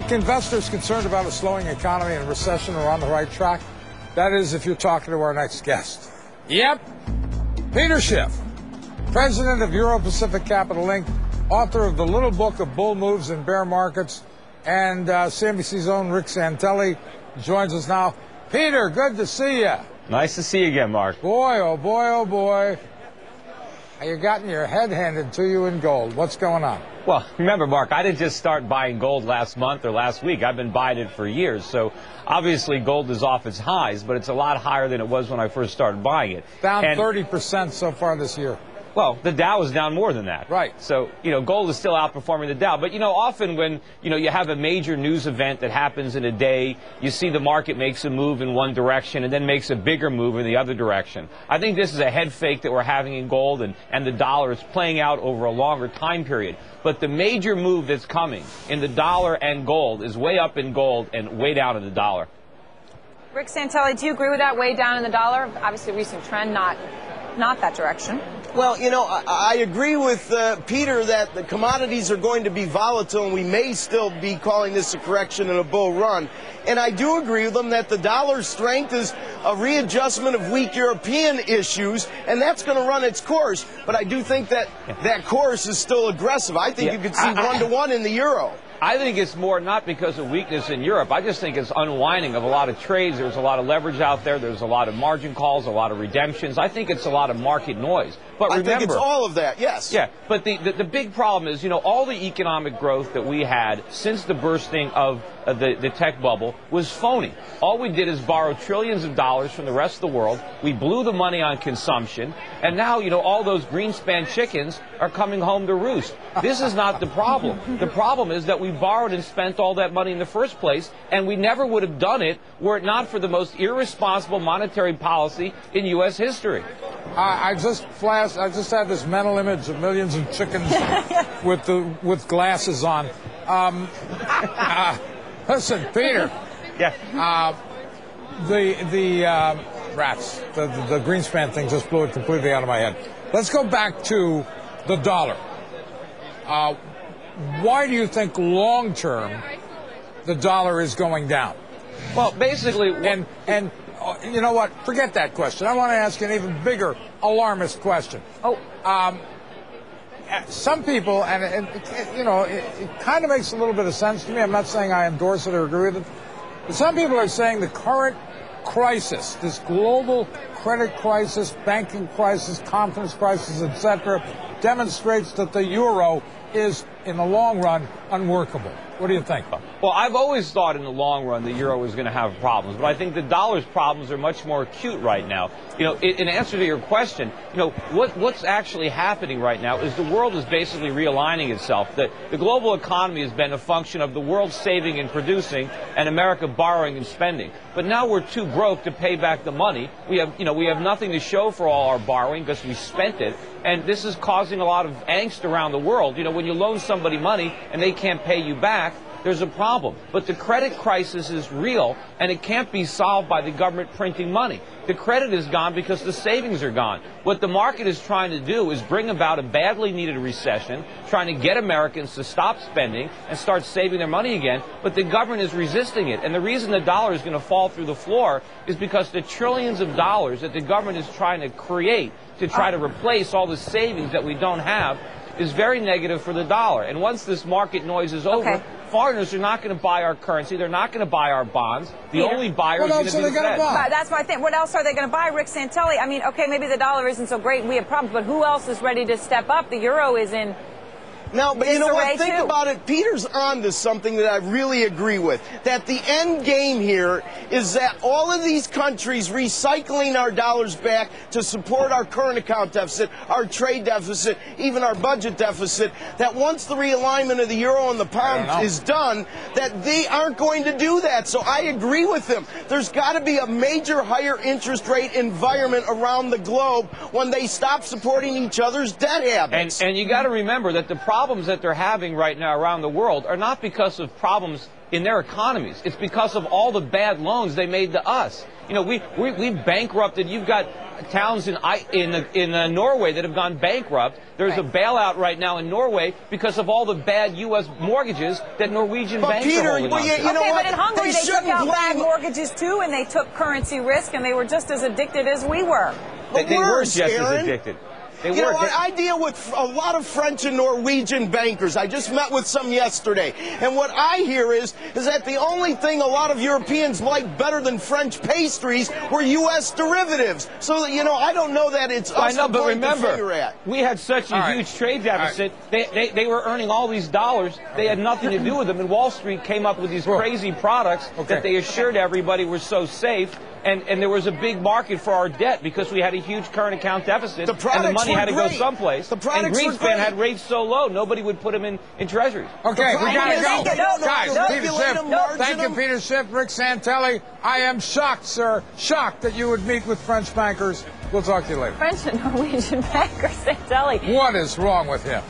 Mark, investors concerned about a slowing economy and recession are on the right track. That is, if you're talking to our next guest. Yep. Peter Schiff, president of Euro-Pacific Capital Inc., author of the Little Book of Bull Moves in Bear Markets, and CNBC's own Rick Santelli joins us now. Peter, good to see you. Nice to see you again, Mark. Boy, oh boy, oh boy. You've gotten your head handed to you in gold. What's going on? Well, remember, Mark, I didn't just start buying gold last month or last week. I've been buying it for years. So obviously gold is off its highs, but it's a lot higher than it was when I first started buying it. Down 30% so far this year. Well, the Dow is down more than that. Right. So, gold is still outperforming the Dow. But, often when, you have a major news event that happens in a day, you see the market makes a move in one direction and then makes a bigger move in the other direction. I think this is a head fake that we're having in gold, and the dollar is playing out over a longer time period. But the major move that's coming in the dollar and gold is way up in gold and way down in the dollar. Rick Santelli, do you agree with that, way down in the dollar? Obviously, recent trend, not that direction. Well, I agree with Peter that the commodities are going to be volatile, and we may still be calling this a correction and a bull run. And I do agree with them that the dollar's strength is a readjustment of weak European issues, and that's going to run its course. But I do think that that course is still aggressive. I think you could see 1-to-1 in the euro. I think it's more not because of weakness in Europe. I just think it's unwinding of a lot of trades. There's a lot of leverage out there. There's a lot of margin calls, a lot of redemptions. I think it's a lot of market noise. But remember, I think it's all of that, yes. Yeah, but the big problem is, all the economic growth that we had since the bursting of the tech bubble was phony. All we did is borrow trillions of dollars from the rest of the world. We blew the money on consumption. And now, all those Greenspan chickens are coming home to roost. This is not the problem. The problem is that we borrowed and spent all that money in the first place, and we never would have done it were it not for the most irresponsible monetary policy in U.S. history. I just had this mental image of millions of chickens with glasses on. Listen, Peter. Yeah. The rats, the Greenspan thing just blew it completely out of my head. Let's go back to the dollar. Why do you think long term the dollar is going down? Well, basically, and you know what? Forget that question. I want to ask an even bigger alarmist question. Some people, and it kind of makes a little bit of sense to me. I'm not saying I endorse it or agree with it. But some people are saying the current crisis, this global credit crisis, banking crisis, confidence crisis, etc., demonstrates that the euro is, in the long run, unworkable. What do you think? Well, I've always thought in the long run the euro is going to have problems, but I think the dollar's problems are much more acute right now. In answer to your question, what's actually happening right now is the world is basically realigning itself. The global economy has been a function of the world saving and producing and America borrowing and spending. But now we're too broke to pay back the money. We have nothing to show for all our borrowing because we spent it, and this is causing a lot of angst around the world. When you loan somebody money and they can't pay you back, there's a problem. But the credit crisis is real, and it can't be solved by the government printing money. The credit is gone because the savings are gone. What the market is trying to do is bring about a badly needed recession, trying to get Americans to stop spending and start saving their money again, but the government is resisting it. And the reason the dollar is going to fall through the floor is because the trillions of dollars that the government is trying to create to try to replace all the savings that we don't have is very negative for the dollar. And once this market noise is over, foreigners are not going to buy our currency. They're not going to buy our bonds. The only buyer is going to be the Fed. That's what I think. What else are they going to buy, Rick Santelli? I mean, okay, maybe the dollar isn't so great and we have problems, but who else is ready to step up? The euro is in No, but you know what? Think about it. Peter's on to something that I really agree with. That the end game here is that all of these countries recycling our dollars back to support our current account deficit, our trade deficit, even our budget deficit, that once the realignment of the euro and the pound is done, that they aren't going to do that. So I agree with him. There's got to be a major higher interest rate environment around the globe when they stop supporting each other's debt habits. And you got to remember that the problem problems that they're having right now around the world are not because of problems in their economies. It's because of all the bad loans they made to us. You know, we bankrupted. You've got towns in Norway that have gone bankrupt. There's a bailout right now in Norway because of all the bad U.S. mortgages that Norwegian banks are holding on to. Okay, but in Hungary they took out bad mortgages too, and they took currency risk, and they were just as addicted as we were. They were just as addicted. You know what? I deal with a lot of French and Norwegian bankers. I just met with some yesterday. And what I hear is that the only thing a lot of Europeans like better than French pastries were U.S. derivatives. So, you know, I don't know that it's us but remember, to figure at. We had such a huge trade deficit. They were earning all these dollars. They had nothing to do with them. And Wall Street came up with these crazy products that they assured everybody were so safe. And there was a big market for our debt because we had a huge current account deficit, and the money had to go someplace. And Greenspan had rates so low, nobody would put them in treasuries. Okay, we got to go. Guys, Peter Schiff, thank you, them. Peter Schiff, Rick Santelli. I am shocked, sir, shocked that you would meet with French bankers. We'll talk to you later. French and Norwegian bankers, Santelli. What is wrong with him?